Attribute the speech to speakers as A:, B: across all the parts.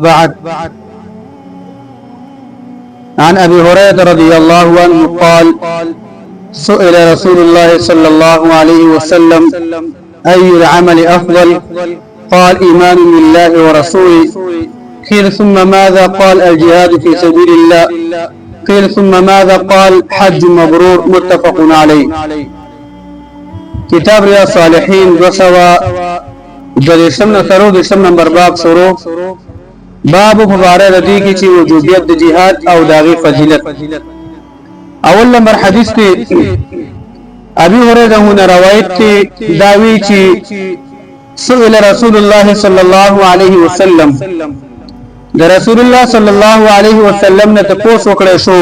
A: بعد. عن أبي هريرة رضي الله عنه قال سئل رسول الله صلى الله عليه وسلم أي العمل أفضل؟ قال إيمان بالله ورسوله. قيل ثم ماذا؟ قال الجهاد في سبيل الله. قيل ثم ماذا؟ قال حج مبرور. متفق عليه. كتاب رياض الصالحين 230 نمبر باب شروع. باب مبارک ردی کی چی وجوبیت د جهاد او داغي فضیلت. اول نمبر حدیث ته ابي هريره نے روایت کی داوی چی سئل رسول الله صلی الله علیه وسلم د رسول الله صلی الله علیه وسلم نے تاسو وکړه شو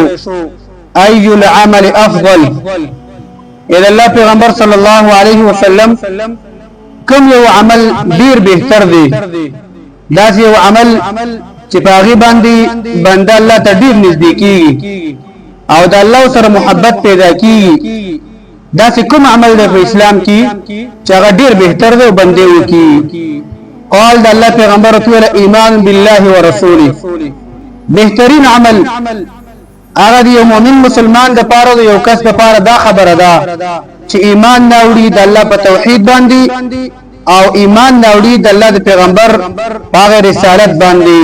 A: اي العمل افضل. اذا الله پیغمبر صلی الله علیه وسلم کوم یو عمل ډیر بهتر دی؟ دا یو عمل چې پاغي باندې بنده الله ته ډیر نزدیکی او د الله سره محبت پیدا کیږي. دا کوم عمل دی په اسلام کې چې هغه ډیر بهتر دی بنده وکي؟ قال د الله پیغمبر تعالی ایمان بالله ورسوله. بهترین عمل هغه دی مؤمن مسلمان د پاره یو کس د پاره دا خبره ده چې ایمان ناوړي د الله په توحید باندې او ایمان ناوړي د الله د پیغمبر هغه رسالت باندې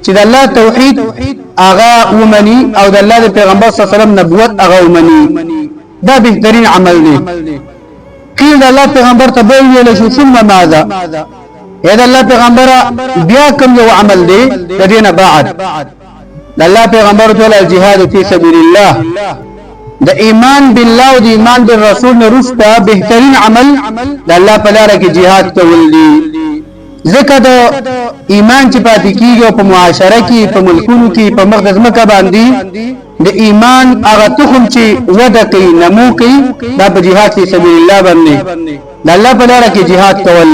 A: چې د الله توحید هغه ومني او د الله د پیغمبر صلی الله علیه وسلم نبوت هغه ومني. دا بهترین عمل دی. قیل د الله پیغمبر ته ویل شو ثم ماذا؟ اې د الله پیغمبر بیا کوم یو عمل دی د دینه بعد؟ د الله پیغمبر ته الجهاد فی سبیل الله. د ایمان بالله او د ایمان بالرسول نه رسته بهترین عمل د الله په لار کې jihad کول دي. ځکه د ایمان چې پاتې کیږي په معاشره کې په ملکونو کې په مقدس مکه باندې د ایمان هغه تخم چې وده کوي نمو کوي دا په jihad فی سبیل الله باندې د الله په لار کې jihad کول.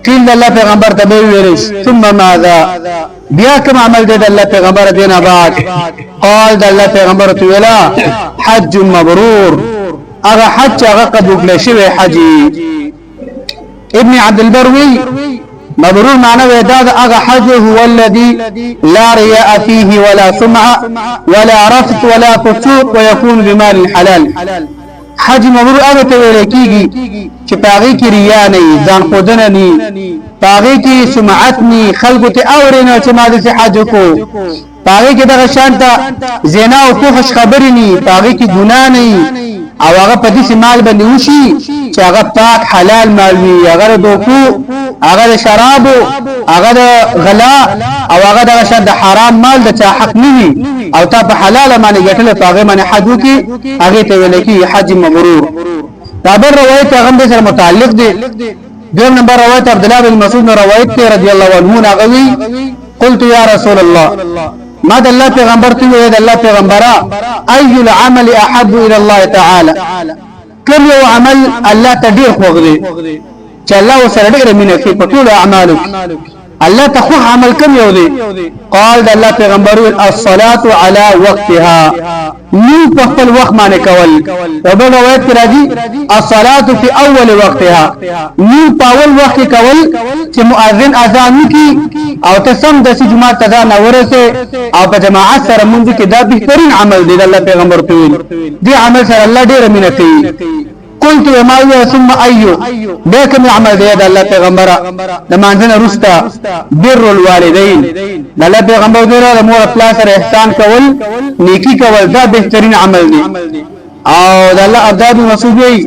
A: قیل د الله پیغمبر ته ویل ثم ماذا؟ بیا کوم عمل دی د الله پیغمبر دینه بعد؟ قال د الله پیغمبر ته ویلا حج مبرور. هغه حج هغه قبول شوی حج. ابن عبد البر وی مبرور معنی دا هغه حج هو الذي لا رياء فيه ولا سمعه ولا رفث ولا فسوق ويكون بمال حلال. حج مبرور هغه ته ویل کیږي چې پاغي کې ریا نه ځان خودنه نه پاغي کې سمعت نه خلکو ته اورینه چې ما دې حج کو پاغي کې دغه شانته زنا او فحش خبرې نه پاغي کې ګناه نه او هغه په دې مال باندې وشي چې هغه پاک حلال مال وي. هغه دوکو هغه شراب هغه غلا او هغه دغه شانته حرام مال د چا حق نه وي او تا په حلال باندې ګټل پاغي باندې حج وکي هغه ته ویل کی حج مبرور. دا بر روایت هغه سره متعلق دي. دویم نمبر روایت عبد الله بن مسعود روایت ته رضی الله عنه ناغوي قلت يا رسول الله ما د الله پیغمبر ته وی د الله پیغمبره اي العمل احب الى الله تعالى؟ کوم یو عمل الله ته ډیر خوښ دی چې الله سره ډیر مینه کوي په ټول اعمالو الله ته خو عمل کوم یو دی؟ قال د الله پیغمبر الصلاه على وقتها. نو په خپل وخت باندې کول. په بل روایت کې راځي الصلاه في اول وقتها. نو په اول وخت کول چې مؤذن اذان وکي او ته سم د جمعه اذان اورسه او په جماعت سره مونږ کې دا بهترین عمل دی د الله پیغمبر ته ویل. دی عمل سره الله ډیر مینه کوي. قلت ما هو ثم ايو؟ بكم عمل دی د الله پیغمبر د مانځنه رستا بر الوالدين. د الله پیغمبر دغه د مور خپل سره احسان کول نیکی کول دا بهترین عمل دی. او د الله ادب مسوبي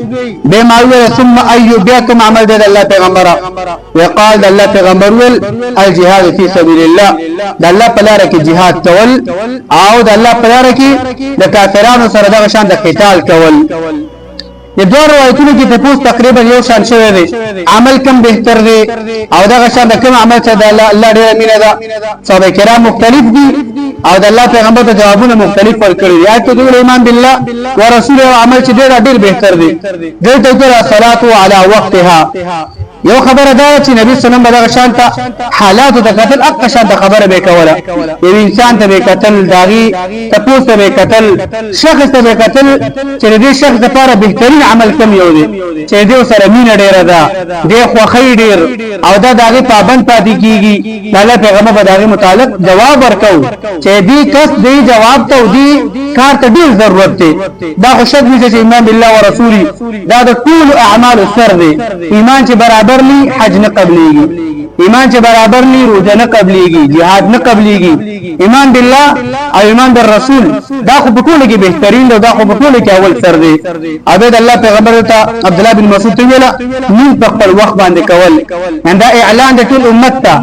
A: به ما هو ثم ايو؟ بكم عمل دی د الله پیغمبر. وقال د الله پیغمبر ول الجهاد في سبيل الله. د الله په لار کې jihad کول او د الله په لار کې د کافرانو سره دغه شان د قتال کول. د دوه روایتونو کې تاسو تقریبا یو شان شوی دی. عمل کم بهتر دی او دغه شان د کوم عمل څخه د الله ډیر مینه ده. صحابه کرام مختلف دي او د الله پیغمبر ته جوابونه مختلف ورکړي. یا ته د ایمان بالله ورسوله عمل چې ډیر بهتر دی. دغه ته صلات علی وقتها یو خبره دا چې نبی صلی الله علیه وسلم دغه حالات د قتل اق شان د خبره به کوله یو انسان ته به قتل داغي تاسو ته به قتل شخص ته به قتل چې دې شخص لپاره بهترین عمل کوم یو دی چې دې سره مینه ډیره ده دې خوخی ډیر او دا داغي پابند پاتې کیږي الله پیغمبر به داغي متعلق جواب ورکاو چې دې کس دې جواب ته دې کار ته ډیر ضرورت دی دا خوشت دي چې ایمان بالله ورسوله دا د ټول اعمال سر دی ایمان چې برابر لی حج نه قبليږي ایمان چې برابر لی روزه نه قبليږي jihad نه قبليږي ایمان بالله او ایمان بالرسول دا خو په ټول کې بهترین دی دا خو په ټول کې اول سر دی عبد الله پیغمبر ته عبد الله بن مسعود ته ویلا موږ په خپل وخت باندې کول دا اعلان د ټول امت ته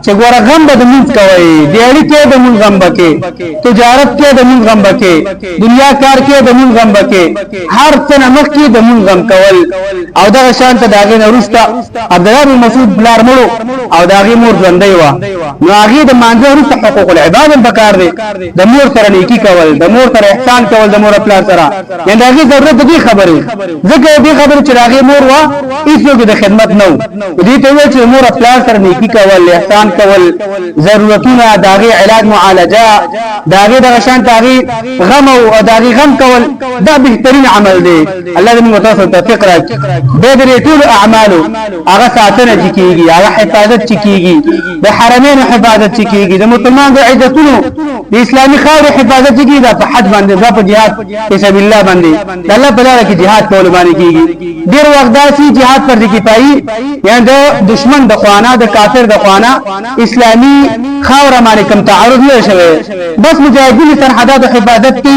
A: چې ګوره غم به موږ کوي دیړي کې د موږ غم بکې تجارت کې د موږ غم بکې دنیا کار کې د موږ غم بکې هر څه نمک کې د موږ غم کول او دا شان ته داګه نورستا عبد الله بن مسعود بلار مړو او داغي مور ژوندۍ و نو هغه د مانځه وروسته حقوق العباد بکار دي د مور سره نیکی کول د مور سره احسان کول د مور خپل سره یعنی هغه ضرورت دي خبره ځکه دې خبره چې هغه مور و هیڅوک د خدمت نو دې ته وایي چې مور خپل سره نیکی کول احسان کول ضرورتونه داغي علاج معالجه داغي د شان داغي غم او داغي غم کول دا بهترین عمل دی الله دې موږ تاسو ته فکر دې دې ټول اعمال هغه ساتنه کیږي هغه حفاظت کیږي د حرمین حفاظت کیږي د مسلمان د عزتونو د اسلامي خاور حفاظت کیږي د حج باندې د جهاد په سبیل الله باندې د الله په لار کې جهاد کول باندې کیږي ډیر وخت داسي جهاد پر کفایي یعنی د دشمن د خوانه د کافر د خوانه اسلامي خاور باندې کم تعرض نه شوی بس مجاهدین سرحدات حفاظت کی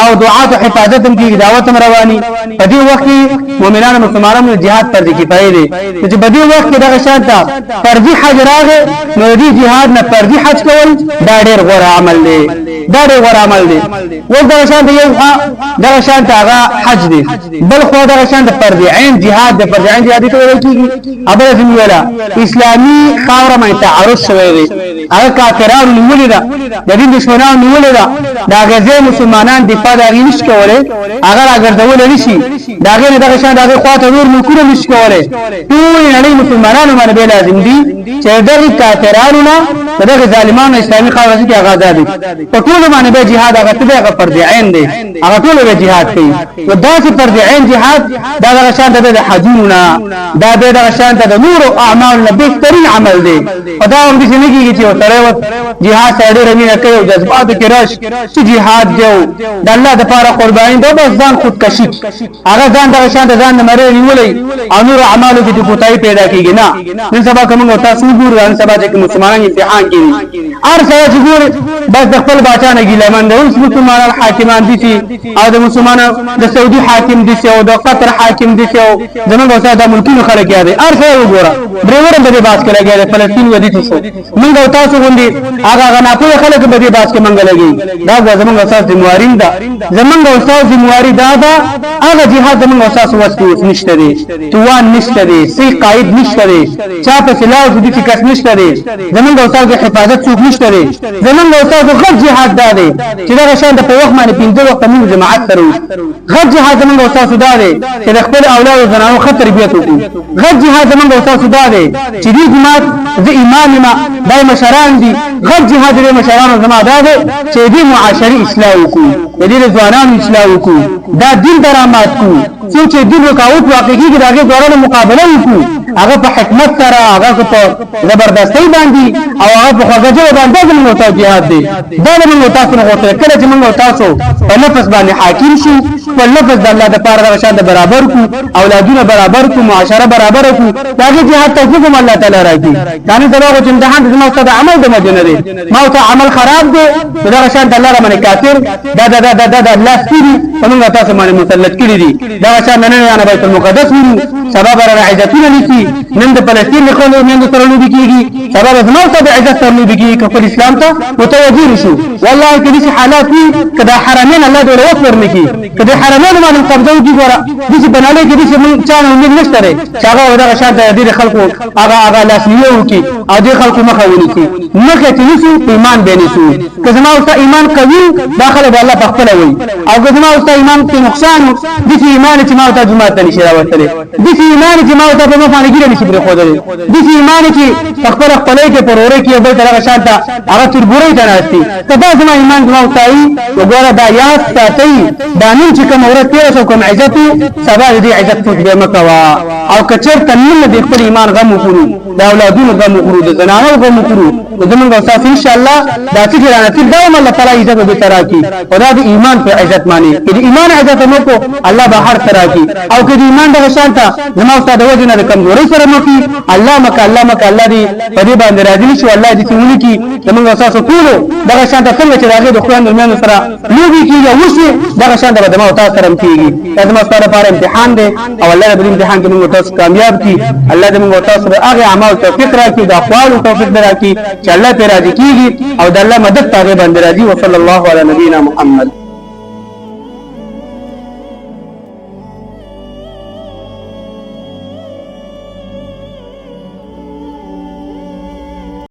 A: او دعات حفاظت کی دعوت رواني په دې وخت کې مؤمنانو مسلمانانو جهاد پر کفایي دي چې په دې وخت کې دغه شانته فرضي حج راغی نو دې جهاد نه فرضي حج کول دا ډېر غوړه عمل دی دا ډېر غوړه عمل دی ولدا شانته یو دغه شانته هغه حج دی بل خو دغه شانته فرضي عین جهاد د فرضي عین جهاد ته ویل کیږي ابل ویلا اسلامي خاور باندې تعرض شوی دی هغه کافرانو نیولې ده د دې دشمنانو نیولې ده دا غزه مسلمانان دفاع دغه نش کوله اگر ګرځول نشي داغه نه دغه شان دغه خواته نور ملکونه نش کوله ټول نړۍ مسلمانانو باندې لازم دي چې دغه کافرانو نه دغه ظالمانو اسلامي خاور کې هغه آزاد دي په ټول باندې به jihad هغه ته هغه فرض عین دی هغه ټول به jihad کوي نو دا چې فرض عین jihad دا دغه شان د حجونه دا دغه شان د نور اعمال نه بهترین عمل دی او دا هم دې نه کیږي چې سره jihad سره رمینه کوي او جذبات کې راش چې jihad دیو د الله د لپاره قرباني ده بس ځان خودکشي هغه ځان دغه شان د ځان مری نیولې او نور اعمالو کې د کوتای پیدا کیږي نه نن سبا کوم تاسو ګورئ نن سبا چې مسلمانان امتحان کوي هر څه چې ګورئ بس د خپل باچا نه ګیلمن ده اوس مسلمانان حاکمان دي او د مسلمانانو د سعودي حاکم دي او د قطر حاکم دي او زمونږ اوسه د ملکونو خلک یاد هر څه وګوره برېور به باس کړه فلسطین ودی تاسو موږ تاسو غوندي هغه نه په خلک به باس کې منګ لګي دا زمونږ اساس ذمہواری ده زمونږ اساس ذمہواری ده هغه jihad زمونږ اساس وسته نشته دي توان نشته دي سي قائد نشته دي چا په سلاو دي چې کس نشته دي زمونږ اساس د حفاظت څوک نشته دي زمونږ اساس غږ jihad ده چې دا شان د په وخت باندې پینځه وخت موږ جماعت سره غږ jihad زمونږ اساس ده چې د خپل اولاد او زنانو خطر تربیت وکړي غږ jihad زمونږ اساس ده چې دې جماعت د امام ما دای مشران دي غږ jihad د مشران زما ده چې دې معاشري اصلاح وکړي دې ځوانانو اصلاح وکړي دا دین درامات کو چې دین رکاوټ واقع کیږي دغه دورانه مقابله وکړو هغه په حکمت سره هغه په زبردستۍ باندې او هغه په خوځجو باندې موږ ته jihad دی دا موږ تاسو نه غوښتل کله چې موږ تاسو په لفظ باندې حاکم شو په لفظ د الله د پاره د شان برابر کو اولادونه برابر کو معاشره برابر کو داغه jihad توفیق هم الله تعالی راکړي دا نه دغه چې امتحان د موږ ته عمل د مدینه دی ما ته عمل خراب دی دغه شان د الله باندې کافر دا الله سپری موږ تاسو باندې مسلط کړی دي دا شان نه نه بیت المقدس ورو سبب را عزتونه لسی نن د فلسطین خو نن د سرلو بکیږي سبب زمو ته د عزت سرلو بکیږي کفر اسلام ته متوجه شو والله کدي شي حالات وي کدا حرمین الله دې وفر نکي کدا حرمین باندې قبضه وکي ګوره دې بناله کې دې من چانه موږ نشته چاغه ودغه شان د خلکو هغه لاسنیو کی او دې خلکو مخه ونیسي مخه تنسي ایمان بینسو کله ما اوس ایمان قوي داخله به الله بخپل وي او کله ما اوس ایمان کې نقصان دې ایمان چې ما ته جماعت نشي راوړل دې ایمان چې ما ته په مفانه کې نشي پرې خو دی د ایمان چې خپل خپلې کې پرورې کې بل طرف شانته هغه تربورې ته راځي کدا زما ایمان ما وتاي وګوره دا یاد ساتي دا نن چې کوم اورت کې او کوم عزت سبا دې عزت په دې مکوا او کچر تنن دې خپل ایمان غم وکړو دا اولادونو غم وکړو د زنانو غم وکړو زمونږ استاد ان شاء الله دا چې رانه دوام الله تعالی عزت به ترا کی او دا د ایمان په عزت مانی چې ایمان عزت مو کو الله به هر ترا کی او چې ایمان د شانته زما استاد وجنه د کمزوري سره مو کی الله مک الله دې په دې باندې راځي شو الله دې څونی کی زمونږ استاد ټول دا شانته څنګه چې راغی د قرآن درمیان سره لوبي کیږي وشي دا شانته به زما استاد سره کیږي دا زما استاد لپاره امتحان دی او الله دې امتحان کې موږ تاسو کامیاب کی الله دې موږ تاسو هغه اعمال توفیق راکړي د اقوال توفیق راکړي چې الله ته راضي کیږي او د الله مدد ته باندې راضي وصلی الله علی نبینا محمد